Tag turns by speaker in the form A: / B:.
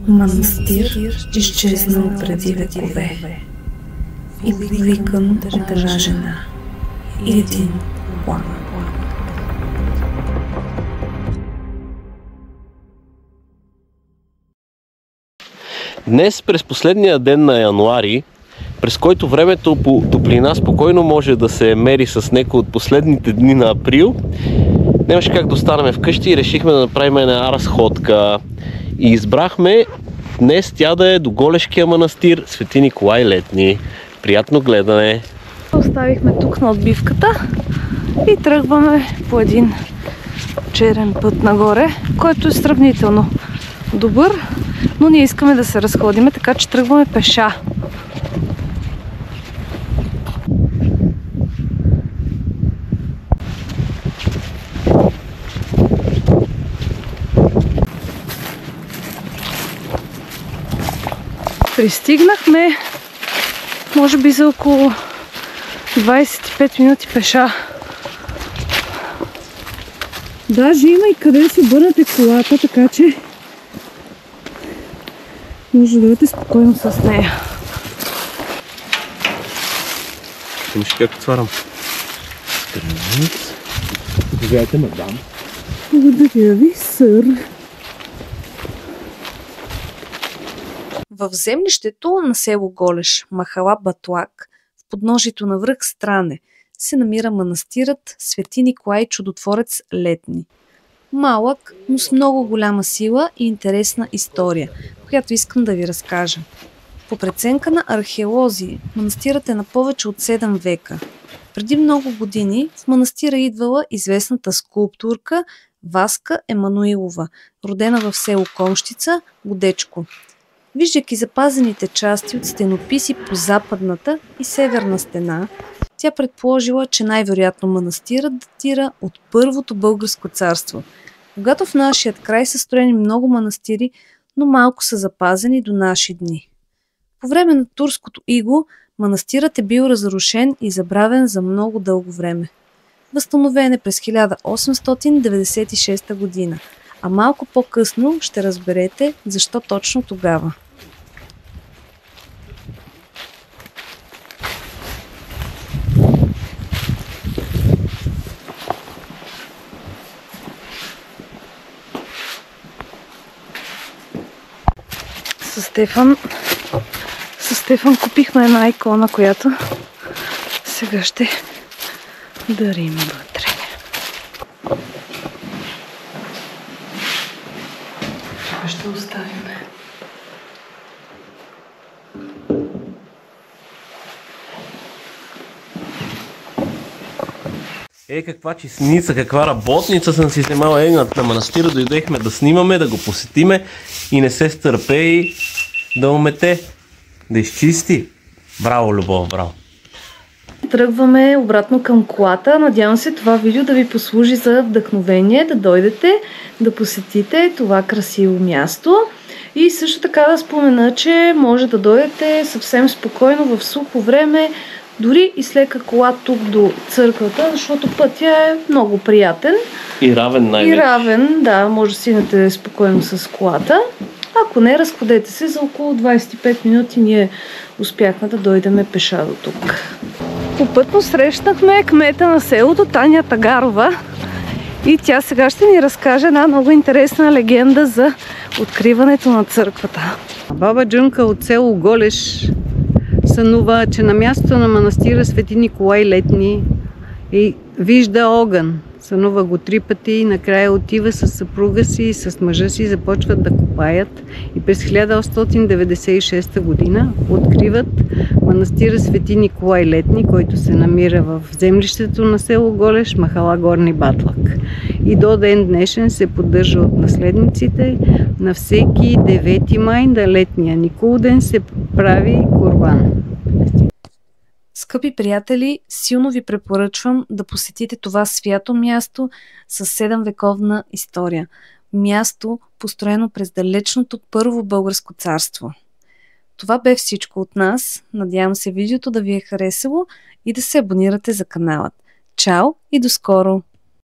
A: Манастир, изчезнал преди векове и викан от една жена и един план.
B: Днес, през последния ден на януари, през който времето по топлина спокойно може да се мери с някои от последните дни на април, нямаше как да останем вкъщи и решихме да направим една разходка. И избрахме днес тя да е до Голешкия манастир Свети Николай Летни. Приятно гледане!
A: Оставихме тук на отбивката и тръгваме по един черен път нагоре, който е сравнително добър, но ние искаме да се разходиме, така че тръгваме пеша. Пристигнахме, може би за около 25 минути пеша. Даже има и къде да си обърнете колата, така че може да бъдете спокойно с нея.
B: Виж как отварям. Здравейте, мадам.
A: Благодаря ви, сър. В землището на село Голеш, махала Батлак, в подножието на връх Стране, се намира манастирът Свети Николай Чудотворец Летни. Малък, но с много голяма сила и интересна история, която искам да ви разкажа. По преценка на археолози, манастирът е на повече от 7 века. Преди много години в манастира идвала известната скулптурка Васка Емануилова, родена в село Конщица, Годечко. Виждайки запазените части от стенописи по западната и северна стена, тя предположила, че най-вероятно манастирът датира от Първото българско царство, когато в нашия край са строени много манастири, но малко са запазени до наши дни. По време на турското иго манастирът е бил разрушен и забравен за много дълго време. Възстановен е през 1896 година, а малко по-късно ще разберете защо точно тогава. С Стефан купихме една икона, която сега ще дарим вътре. Тук ще оставим.
B: Каква чистница, каква работница съм си вземала на манастира, дойдехме да снимаме, да го посетиме и не се стърпе да умете, да изчисти. Браво, Любов, браво!
A: Тръгваме обратно към колата. Надявам се това видео да ви послужи за вдъхновение, да дойдете, да посетите това красиво място. И също така да спомена, че може да дойдете съвсем спокойно в сухо време, дори и с лека кола тук до църквата, защото пътя е много приятен.
B: И равен най-вече.
A: И равен, да, може да стигнете спокойно с колата. Ако не, разходете се за около 25 минути. Ние успяхме да дойдем пеша до тук. Попътно срещнахме кмета на селото Таня Тагарова и тя сега ще ни разкаже една много интересна легенда за откриването на църквата.
C: Баба Джунка от село Голеш сънува, че на мястото на манастира Свети Николай Летни вижда огън. Сънува го 3 пъти и накрая отива с съпруга си и с мъжа си, започват да копаят и през 1896 година откриват манастира Свети Николай Летни, който се намира в землището на село Голеш, махала Горни Батлак. И до ден днешен се поддържа от наследниците. На всеки 9 май на летния Николден се прави курбан.
A: Скъпи приятели, силно ви препоръчвам да посетите това свято място с 7-вековна история. Място, построено през далечното Първо българско царство. Това бе всичко от нас. Надявам се видеото да ви е харесало и да се абонирате за каналът. Чао и до скоро!